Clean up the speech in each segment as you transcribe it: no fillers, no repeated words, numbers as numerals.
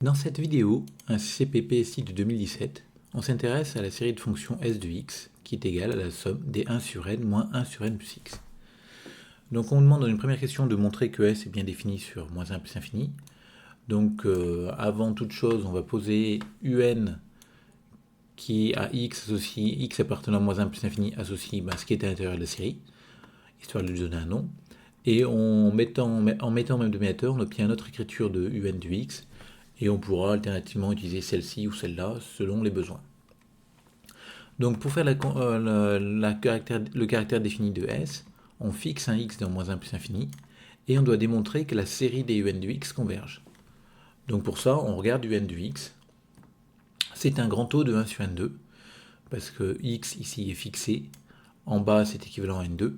Dans cette vidéo, un CPPSI de 2017, on s'intéresse à la série de fonctions S de x qui est égale à la somme des 1 sur n moins 1 sur n plus x. Donc on demande dans une première question de montrer que S est bien défini sur moins 1 plus infini. Donc avant toute chose, on va poser un qui à x associe x appartenant à moins 1 plus infini associe ce qui est à l'intérieur de la série, histoire de lui donner un nom. Et en mettant même dénominateur, on obtient une autre écriture de un du x, et on pourra alternativement utiliser celle-ci ou celle-là selon les besoins. Donc pour faire le caractère défini de S, on fixe un x dans moins 1 plus infini, et on doit démontrer que la série des un du x converge. Donc pour ça, on regarde un du x. C'est un grand taux de 1 sur n2, parce que x ici est fixé, en bas c'est équivalent à n2.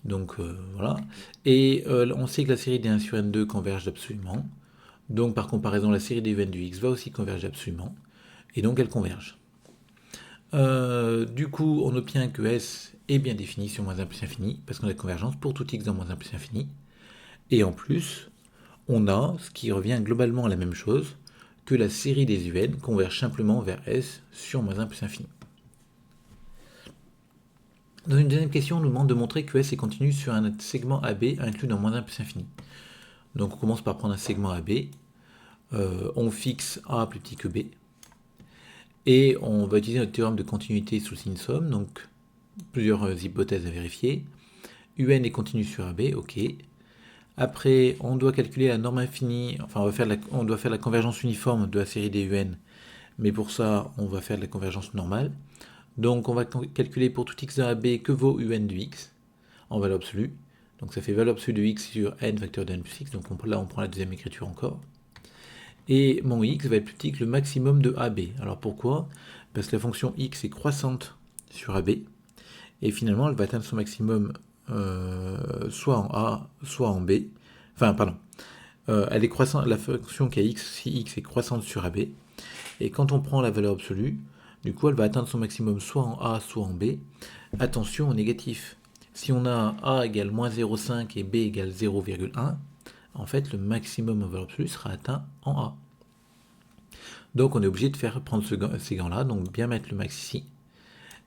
Donc voilà. Et on sait que la série des 1 sur n2 converge absolument. Donc par comparaison, la série des un du x va aussi converger absolument. Et donc elle converge. Du coup, on obtient que S est bien défini sur moins 1 plus infini, parce qu'on a convergence pour tout x dans moins 1 plus infini. Et en plus, on a, ce qui revient globalement à la même chose, que la série des un converge simplement vers S sur moins 1 plus infini. Dans une deuxième question, on nous demande de montrer que S est continu sur un segment AB inclus dans moins 1 plus infini. Donc on commence par prendre un segment AB, on fixe A plus petit que B, et on va utiliser notre théorème de continuité sous le signe somme, donc plusieurs hypothèses à vérifier. Un est continu sur AB, ok. Après, on doit calculer la norme infinie, enfin on doit faire la convergence uniforme de la série des un, mais pour ça, on va faire de la convergence normale. Donc on va calculer pour tout x dans AB que vaut un du x, en valeur absolue. Donc ça fait valeur absolue de x sur n facteur de n plus x, donc là on prend la deuxième écriture encore. Et mon x va être plus petit que le maximum de AB. Alors pourquoi? Parce que la fonction x est croissante sur AB, et finalement elle va atteindre son maximum soit en A, soit en B. Enfin, pardon. Elle est croissante, la fonction qui a x, si x est croissante sur AB, et quand on prend la valeur absolue, du coup elle va atteindre son maximum soit en A, soit en B. Attention au négatif. Si on a A égale moins 0,5 et B égale 0,1, en fait le maximum en valeur absolue sera atteint en A. Donc on est obligé de prendre ces gants-là, donc bien mettre le max ici.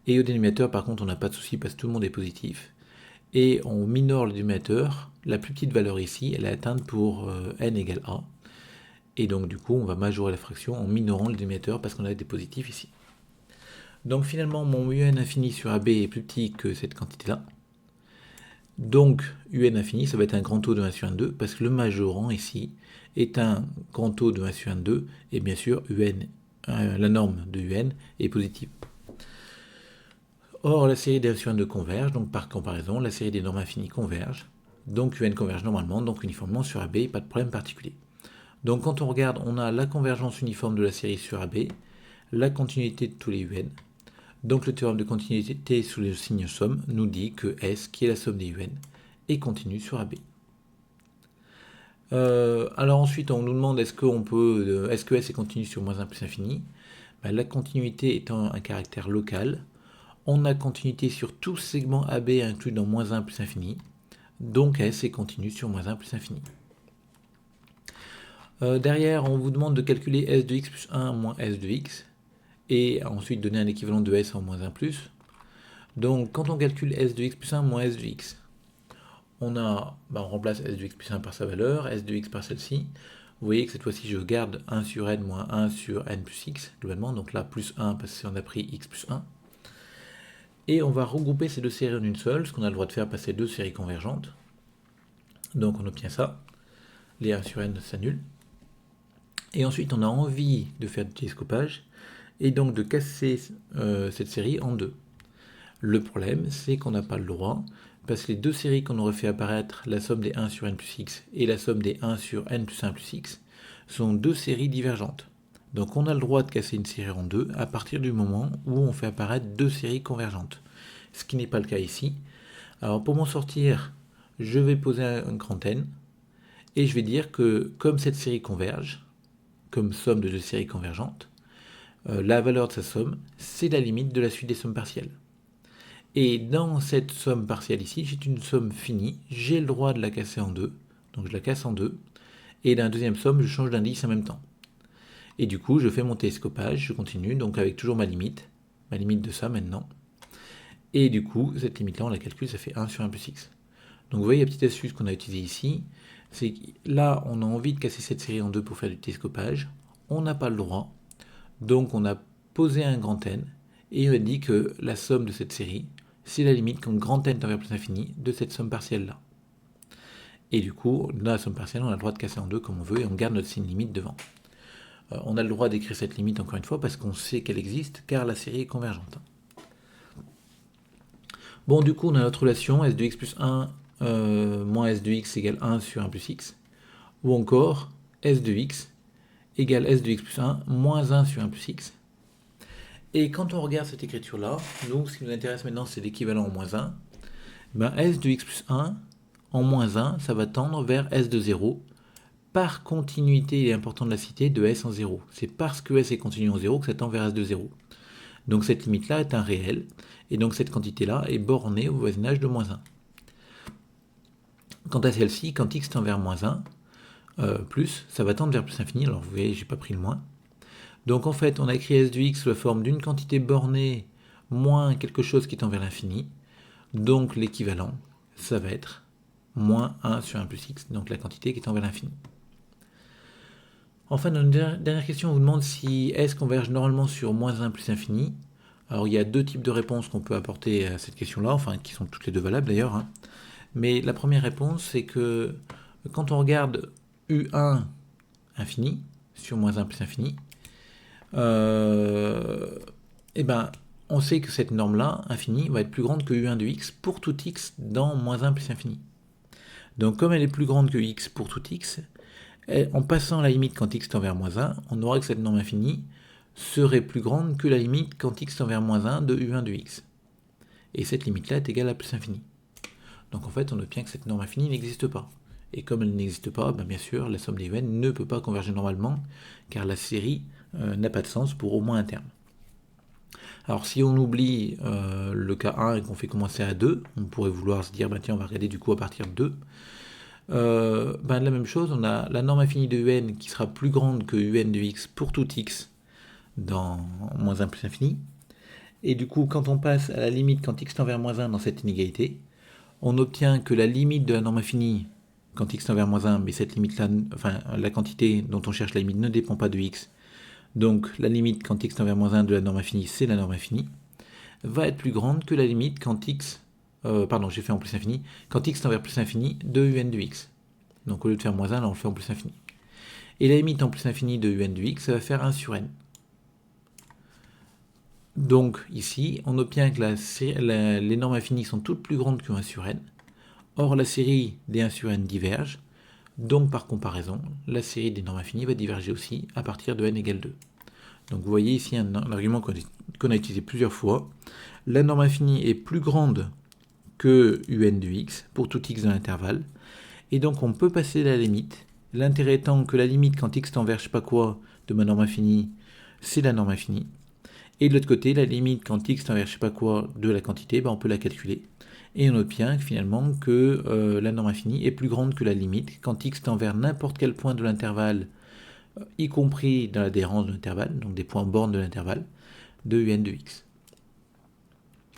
Et au dénominateur, par contre, on n'a pas de souci parce que tout le monde est positif. Et on minore le dénominateur. La plus petite valeur ici, elle est atteinte pour n égale a. Et donc du coup, on va majorer la fraction en minorant le dénominateur parce qu'on a des positifs ici. Donc finalement, mon un infini sur AB est plus petit que cette quantité-là. Donc un infini, ça va être un grand taux de 1 sur 1, 2, parce que le majorant ici est un grand taux de 1 sur 1, 2, et bien sûr, la norme de un est positive. Or, la série des 1 sur 1, 2 converge, donc par comparaison, la série des normes infinies converge. Donc un converge normalement, donc uniformément sur AB, pas de problème particulier. Donc quand on regarde, on a la convergence uniforme de la série sur AB, la continuité de tous les un. Donc le théorème de continuité sous le signe somme nous dit que S, qui est la somme des un, est continue sur AB. Alors ensuite, on nous demande est-ce que S est continu sur moins 1 plus infini. La continuité étant un caractère local, on a continuité sur tout segment AB inclus dans moins 1 plus infini, donc S est continu sur moins 1 plus infini. Derrière, on vous demande de calculer S de x plus 1 moins S de x, et ensuite donner un équivalent de S en moins 1 plus. Donc quand on calcule S de x plus 1 moins S de x, on remplace S de x plus 1 par sa valeur, S de x par celle-ci. Vous voyez que cette fois-ci, je garde 1 sur n moins 1 sur n plus x, globalement, donc là plus 1 parce qu'on a pris x plus 1. Et on va regrouper ces deux séries en une seule, ce qu'on a le droit de faire passer deux séries convergentes. Donc on obtient ça. Les 1 sur n s'annulent. Et ensuite, on a envie de faire du télescopage, et donc de casser cette série en deux. Le problème, c'est qu'on n'a pas le droit, parce que les deux séries qu'on aurait fait apparaître, la somme des 1 sur n plus x et la somme des 1 sur n plus 1 plus x, sont deux séries divergentes. Donc on a le droit de casser une série en deux à partir du moment où on fait apparaître deux séries convergentes. Ce qui n'est pas le cas ici. Alors pour m'en sortir, je vais poser un grand N, et je vais dire que comme cette série converge, comme somme de deux séries convergentes, la valeur de sa somme, c'est la limite de la suite des sommes partielles. Et dans cette somme partielle ici, j'ai une somme finie, j'ai le droit de la casser en deux, donc je la casse en deux, et dans la deuxième somme, je change d'indice en même temps. Et du coup, je fais mon télescopage, je continue, donc avec toujours ma limite de ça maintenant. Et du coup, cette limite-là, on la calcule, ça fait 1 sur 1 plus x. Donc vous voyez la petite astuce qu'on a utilisée ici, c'est que là, on a envie de casser cette série en deux pour faire du télescopage. On n'a pas le droit, donc on a posé un grand N, et on a dit que la somme de cette série, c'est la limite quand grand N tend vers plus infini de cette somme partielle-là. Et du coup, dans la somme partielle, on a le droit de casser en deux comme on veut, et on garde notre signe limite devant. On a le droit d'écrire cette limite encore une fois parce qu'on sait qu'elle existe, car la série est convergente. Bon, du coup, on a notre relation s de x plus 1 moins s de x égale 1 sur 1 plus x, ou encore s de x égale s de x plus 1 moins 1 sur 1 plus x. Et quand on regarde cette écriture-là, donc ce qui nous intéresse maintenant, c'est l'équivalent en moins 1. Ben, s de x plus 1 en moins 1, ça va tendre vers s de 0. Par continuité, il est important de la citer, de s en 0. C'est parce que s est continu en 0 que ça tend vers s de 0. Donc cette limite-là est un réel, et donc cette quantité-là est bornée au voisinage de moins 1. Quant à celle-ci, quand x tend vers moins 1, plus, ça va tendre vers plus infini, alors vous voyez, j'ai pas pris le moins. Donc en fait, on a écrit s de x sous la forme d'une quantité bornée moins quelque chose qui tend vers l'infini, donc l'équivalent, ça va être moins 1 sur 1 plus x, donc la quantité qui tend vers l'infini. Enfin, dans une dernière question, on vous demande si S converge normalement sur moins 1 plus infini. Alors, il y a deux types de réponses qu'on peut apporter à cette question-là, enfin, qui sont toutes les deux valables d'ailleurs. Hein. Mais la première réponse, c'est que quand on regarde U1 infini sur moins 1 plus infini, eh ben, on sait que cette norme-là, infini, va être plus grande que U1 de x pour tout x dans moins 1 plus infini. Donc, comme elle est plus grande que x pour tout x, en passant la limite quand x tend vers moins 1, on aura que cette norme infinie serait plus grande que la limite quand x tend vers moins 1 de U1 de x. Et cette limite-là est égale à plus infini. Donc en fait, on obtient que cette norme infinie n'existe pas. Et comme elle n'existe pas, bien sûr, la somme des UN ne peut pas converger normalement, car la série n'a pas de sens pour au moins un terme. Alors si on oublie le cas 1 et qu'on fait commencer à 2, on pourrait vouloir se dire, tiens, on va regarder du coup à partir de 2. La même chose, on a la norme infinie de UN qui sera plus grande que UN de x pour tout x dans moins 1 plus infini. Et du coup, quand on passe à la limite quand x tend vers moins 1 dans cette inégalité, on obtient que la limite de la norme infinie quand x tend vers moins 1, mais cette limite-là, enfin la quantité dont on cherche la limite ne dépend pas de x. Donc la limite quand x tend vers moins 1 de la norme infinie, c'est la norme infinie, va être plus grande que la limite quand x j'ai fait en plus infini, quand x tend vers plus infini de un de x. Donc au lieu de faire moins 1, là on le fait en plus infini. Et la limite en plus infini de un de x, ça va faire 1 sur n. Donc ici, on obtient que les normes infinies sont toutes plus grandes que 1 sur n. Or la série des 1 sur n diverge. Donc par comparaison, la série des normes infinies va diverger aussi à partir de n égale 2. Donc vous voyez ici un argument qu'on a utilisé plusieurs fois. La norme infinie est plus grande que un de x pour tout x dans l'intervalle. Et donc on peut passer la limite. L'intérêt étant que la limite quand x tend vers je sais pas quoi de ma norme infinie, c'est la norme infinie. Et de l'autre côté, la limite quand x tend vers je sais pas quoi de la quantité, on peut la calculer. Et on obtient finalement que la norme infinie est plus grande que la limite quand x tend vers n'importe quel point de l'intervalle, y compris dans l'adhérence de l'intervalle, donc des points bornes de l'intervalle, de un de x.